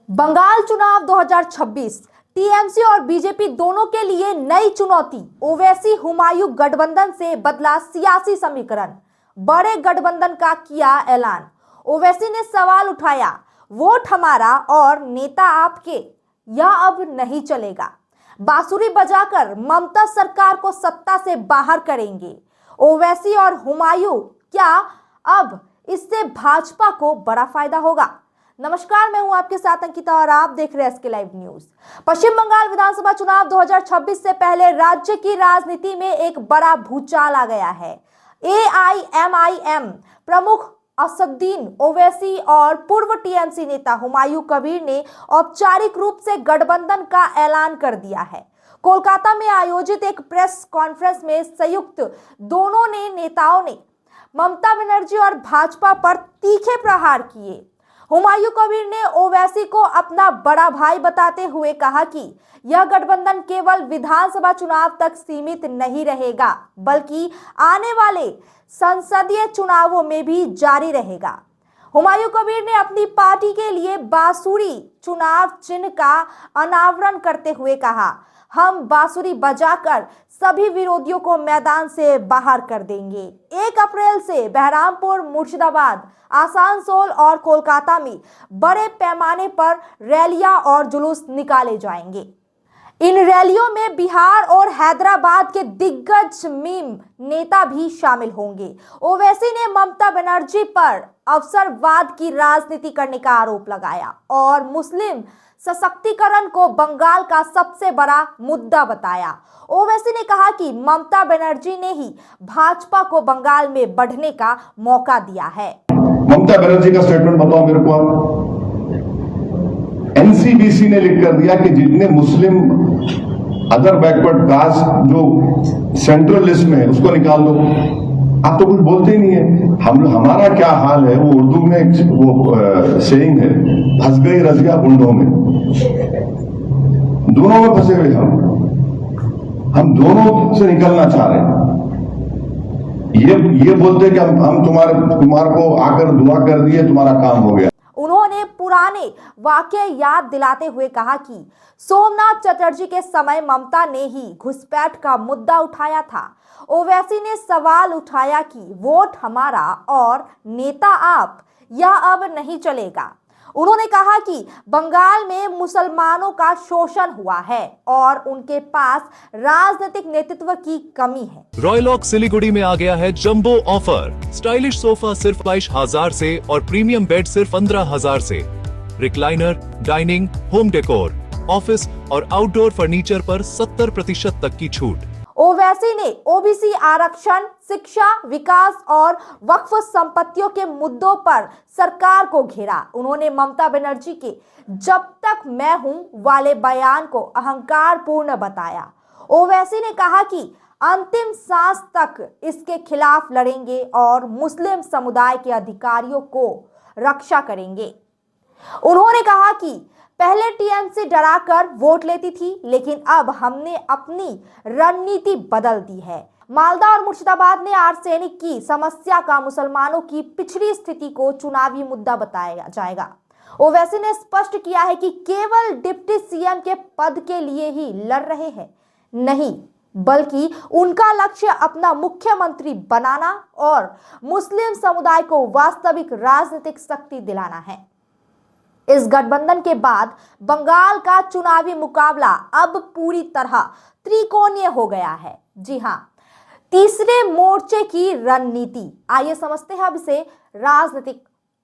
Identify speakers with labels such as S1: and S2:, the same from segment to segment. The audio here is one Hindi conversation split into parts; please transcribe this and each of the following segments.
S1: बंगाल चुनाव 2026 टीएमसी और बीजेपी दोनों के लिए नई चुनौती। ओवैसी हुमायूं गठबंधन से बदला सियासी समीकरण, बड़े गठबंधन का किया ऐलान। ओवैसी ने सवाल उठाया, वोट हमारा और नेता आपके, यह अब नहीं चलेगा। बांसुरी बजाकर ममता सरकार को सत्ता से बाहर करेंगे। ओवैसी और हुमायूं, क्या अब इससे भाजपा को बड़ा फायदा होगा? नमस्कार, मैं हूं आपके साथ अंकिता और आप देख रहे हैं एसके लाइव न्यूज। पश्चिम बंगाल विधानसभा चुनाव 2026 से पहले राज्य की राजनीति में एक बड़ा भूचाल आ गया है। एआईएमआईएम प्रमुख असदुद्दीन ओवैसी और पूर्व टीएमसी नेता हुमायूं कबीर ने औपचारिक रूप से गठबंधन का ऐलान कर दिया है। कोलकाता में आयोजित एक प्रेस कॉन्फ्रेंस में संयुक्त दोनों नेताओं ने ममता बनर्जी और भाजपा पर तीखे प्रहार किए। हुमायूं कबीर ने ओवैसी को अपना बड़ा भाई बताते हुए कहा कि यह गठबंधन केवल विधानसभा चुनाव तक सीमित नहीं रहेगा, बल्कि आने वाले संसदीय चुनावों में भी जारी रहेगा। हुमायूं कबीर ने अपनी पार्टी के लिए बांसुरी चुनाव चिन्ह का अनावरण करते हुए कहा, हम बांसुरी बजाकर सभी विरोधियों को मैदान से बाहर कर देंगे। 1 अप्रैल से बहरामपुर, मुर्शिदाबाद, आसनसोल और कोलकाता में बड़े पैमाने पर रैलियां और जुलूस निकाले जाएंगे। इन रैलियों में बिहार और हैदराबाद के दिग्गज मीम नेता भी शामिल होंगे। ओवैसी ने ममता बनर्जी पर अवसरवाद की राजनीति करने का आरोप लगाया और मुस्लिम सशक्तिकरण को बंगाल का सबसे बड़ा मुद्दा बताया। ओवैसी ने कहा कि ममता बनर्जी ने ही भाजपा को बंगाल में बढ़ने का मौका दिया है।
S2: ममता बनर्जी का स्टेटमेंट बताओ मेरे को आप। एनसीबीसी ने लिख कर दिया कि जितने मुस्लिम अदर बैकवर्ड कास्ट जो सेंट्रल लिस्ट में है उसको निकाल दो। आप तो कुछ बोलते ही नहीं है। हमारा क्या हाल है, वो उर्दू में वो सेइंग है, फंस गई रजिया बुंडों में। दोनों में फंसे हुए हम दोनों से निकलना चाह रहे हैं। ये बोलते कि हम तुम्हारे को आकर दुआ कर दिए, तुम्हारा काम हो गया।
S1: उन्होंने पुराने वाकये याद दिलाते हुए कहा कि सोमनाथ चटर्जी के समय ममता ने ही घुसपैठ का मुद्दा उठाया था। ओवैसी ने सवाल उठाया कि वोट हमारा और नेता आप, यह अब नहीं चलेगा। उन्होंने कहा कि बंगाल में मुसलमानों का शोषण हुआ है और उनके पास राजनीतिक नेतृत्व की कमी है।
S3: रॉयलॉक सिलीगुड़ी में आ गया है जंबो ऑफर। स्टाइलिश सोफा सिर्फ 22,000 से और प्रीमियम बेड सिर्फ 15,000 से। Recliner, dining, home decor, office और आउटडोर फर्नीचर पर 70% तक की छूट।
S1: ओवैसी ने ओबीसी आरक्षण, शिक्षा, विकास और वक्फ संपत्तियों के मुद्दों पर सरकार को घेरा। उन्होंने ममता बनर्जी के जब तक मैं हूं वाले बयान को अहंकारपूर्ण बताया। ओवैसी ने कहा कि अंतिम सांस तक इसके खिलाफ लड़ेंगे और मुस्लिम समुदाय के अधिकारियों को रक्षा करेंगे। उन्होंने कहा कि पहले टीएमसी डराकर वोट लेती थी, लेकिन अब हमने अपनी रणनीति बदल दी है। मालदा और मुर्शिदाबाद में आर्सेनिक की समस्या का मुसलमानों की पिछड़ी स्थिति को चुनावी मुद्दा बताया जाएगा। ओवैसी ने स्पष्ट किया है कि केवल डिप्टी सीएम के पद के लिए ही लड़ रहे हैं, नहीं, बल्कि उनका लक्ष्य अपना मुख्यमंत्री बनाना और मुस्लिम समुदाय को वास्तविक राजनीतिक शक्ति दिलाना है। इस गठबंधन के बाद बंगाल का चुनावी मुकाबला अब पूरी तरह त्रिकोणीय हो गया है। जी हां, तीसरे मोर्चे की रणनीति। आइए समझते हैं अब इसे राजनीतिक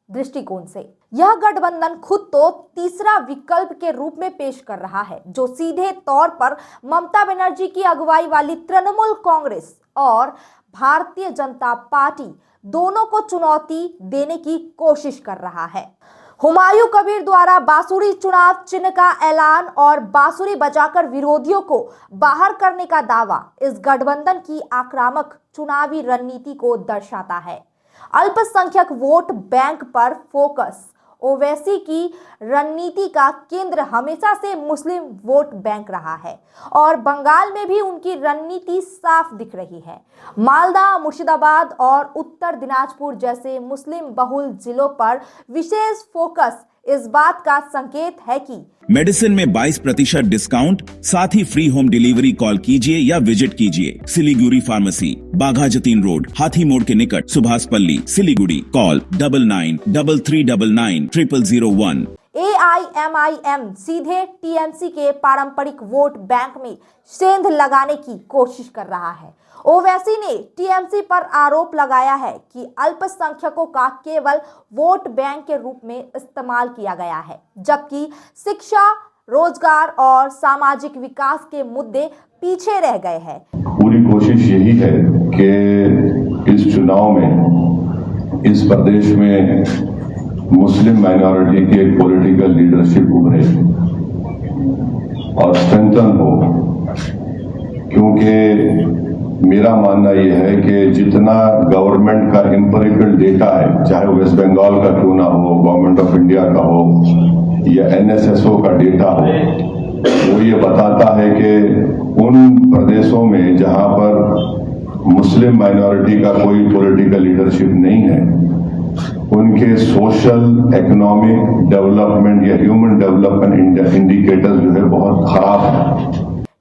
S1: दृष्टिकोण से। यह गठबंधन खुद तो तीसरा विकल्प के रूप में पेश कर रहा है, जो सीधे तौर पर ममता बनर्जी की अगुवाई वाली तृणमूल कांग्रेस और भारतीय जनता पार्टी दोनों को चुनौती देने की कोशिश कर रहा है। हुमायूं कबीर द्वारा बांसुरी चुनाव चिन्ह का ऐलान और बांसुरी बजाकर विरोधियों को बाहर करने का दावा इस गठबंधन की आक्रामक चुनावी रणनीति को दर्शाता है। अल्पसंख्यक वोट बैंक पर फोकस। ओवैसी की रणनीति का केंद्र हमेशा से मुस्लिम वोट बैंक रहा है और बंगाल में भी उनकी रणनीति साफ दिख रही है। मालदा, मुर्शिदाबाद और उत्तर दिनाजपुर जैसे मुस्लिम बहुल जिलों पर विशेष फोकस इस बात का संकेत है कि
S4: मेडिसिन में 22% डिस्काउंट, साथ ही फ्री होम डिलीवरी। कॉल कीजिए या विजिट कीजिए सिलीगुड़ी फार्मेसी, बाघा जतीन रोड, हाथी मोड़ के निकट, सुभाष पल्ली, सिलीगुड़ी। कॉल 9933990001।
S1: AIMIM सीधे टीएमसी के पारंपरिक वोट बैंक में सेंध लगाने की कोशिश कर रहा है। ओवैसी ने टीएमसी पर आरोप लगाया है कि अल्पसंख्यकों का केवल वोट बैंक के रूप में इस्तेमाल किया गया है, जबकि शिक्षा, रोजगार और सामाजिक विकास के मुद्दे पीछे रह गए हैं।
S2: पूरी कोशिश यही है कि इस चुनाव में इस प्रदेश में मुस्लिम माइनॉरिटी की एक पॉलिटिकल लीडरशिप उभरे और स्ट्रेंथन हो, क्योंकि मेरा मानना यह है कि जितना गवर्नमेंट का एम्पिरिकल डेटा है, चाहे वो वेस्ट बंगाल का क्यों ना हो, गवर्नमेंट ऑफ इंडिया का हो या NSSO का डेटा हो, वो ये बताता है कि उन प्रदेशों में जहां पर मुस्लिम माइनॉरिटी का कोई पॉलिटिकल लीडरशिप नहीं है, उनके सोशल, इकोनॉमिक डेवलपमेंट या ह्यूमन डेवलपमेंट इंडिकेटर जो है बहुत खराब है।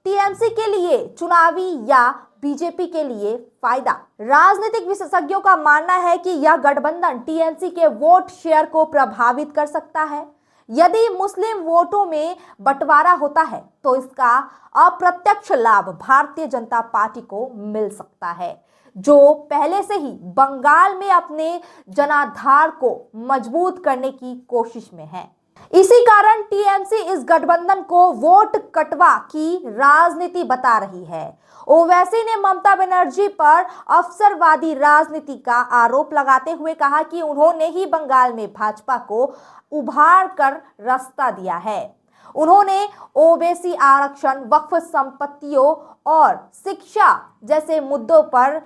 S1: टीएमसी के लिए चुनावी या बीजेपी के लिए फायदा। राजनीतिक विशेषज्ञों का मानना है कि यह गठबंधन टीएमसी के वोट शेयर को प्रभावित कर सकता है। यदि मुस्लिम वोटों में बंटवारा होता है तो इसका अप्रत्यक्ष लाभ भारतीय जनता पार्टी को मिल सकता है, जो पहले से ही बंगाल में अपने जनाधार को मजबूत करने की कोशिश में है। इसी कारण टीएमसी इस गठबंधन को वोट कटवा की राजनीति बता रही है। ओवैसी ने ममता बनर्जी पर अवसरवादी राजनीति का आरोप लगाते हुए कहा कि उन्होंने ही बंगाल में भाजपा को उभार कर रास्ता दिया है। उन्होंने ओबीसी आरक्षण, वक्फ संपत्तियों और शिक्षा जैसे मुद्दों पर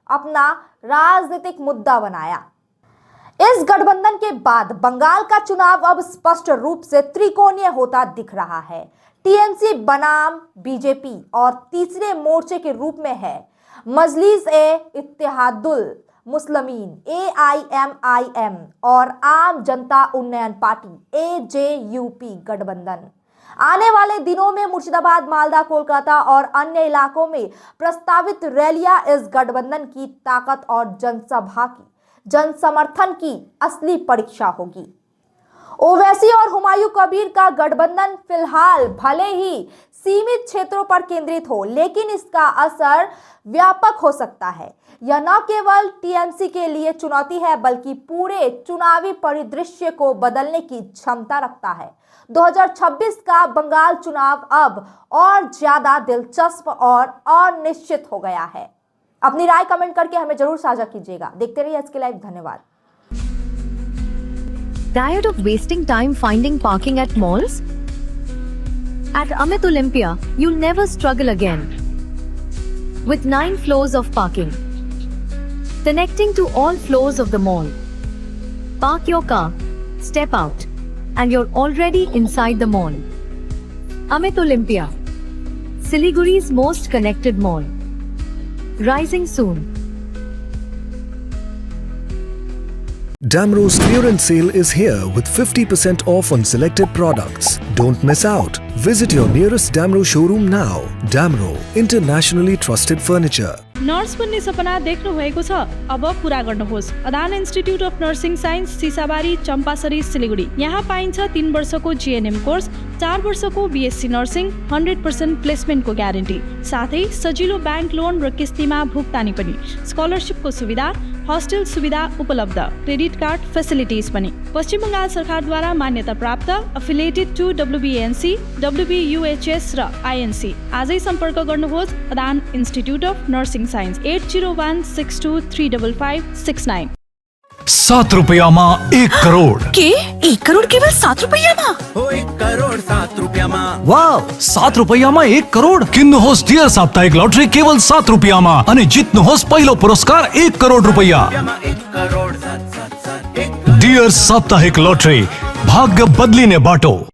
S1: अपना राजनीतिक मुद्दा बनाया। इस गठबंधन के बाद बंगाल का चुनाव अब स्पष्ट रूप से त्रिकोणीय होता दिख रहा है। टीएमसी बनाम बीजेपी और तीसरे मोर्चे के रूप में है मजलिस-ए-इत्तेहादुल मुस्लिमीन AIMIM और आम जनता उन्नयन पार्टी AJUP गठबंधन। आने वाले दिनों में मुर्शिदाबाद, मालदा, कोलकाता और अन्य इलाकों में प्रस्तावित रैलियां इस गठबंधन की ताकत और जनसभा की जनसमर्थन की असली परीक्षा होगी। ओवैसी और हुमायूं कबीर का गठबंधन फिलहाल भले ही सीमित क्षेत्रों पर केंद्रित हो, लेकिन इसका असर व्यापक हो सकता है। यह न केवल टीएमसी के लिए चुनौती है, बल्कि पूरे चुनावी परिदृश्य को बदलने की क्षमता रखता है। 2026 का बंगाल चुनाव अब और ज्यादा दिलचस्प और अनिश्चित हो गया है। अपनी राय कमेंट करके हमें जरूर साझा कीजिएगा। देखते रहिए SK लाइव। धन्यवाद।
S5: Tired of wasting time finding parking at malls? At Amit Olympia, you'll never struggle again. With 9 floors of parking, connecting to all floors of the mall. Park your car, step out, and you're already inside the mall. Amit Olympia, Siliguri's most connected mall. Rising soon.
S6: Damro's clearance sale is here with 50% off on selected products. Don't miss out. Visit your nearest Damro showroom now. Damro, internationally trusted furniture.
S7: Nurse बन्ने सपना देख्नु भएको छ? अब पूरा गर्नुहोस्। Adan institute of nursing science, Sisabari, Champasari, Siliguri. यहाँ पाइन्छ 3 वर्षको GNM कोर्स, 4 वर्षको BSc नर्सिङ, 100% प्लेसमेन्टको ग्यारेन्टी, साथै सजिलो ब्याङ्क लोन र किस्तीमा भुक्तानी पनि, स्कलरसिपको सुविधा, हस्टेल सुविधा उपलब्ध, क्रेडिट कार्ड फेसिलिटिज पनि। पश्चिम बङ्गाल सरकारद्वारा मान्यता प्राप्त, affiliated to WBNC, WBUHS raw INC। आजै सम्पर्क गर्नुहोस् Adan institute of nursing signs 8016235569।
S8: 7 रुपयामा 1 crore
S9: के 1 करोड केवल 7 रुपैयाँमा?
S10: हो 1 करोड 7 रुपयाँमा।
S8: वाव, 7 रुपयामा 1 करोड। किन्नुहोस् डियर साप्ताहिक लटरी केवल 7 रुपयामा अनि जित्नुहोस् पहिलो पुरस्कार 1 करोड रुपैयाँ। डियर साप्ताहिक लटरी, भाग्य बदलिने बाटो।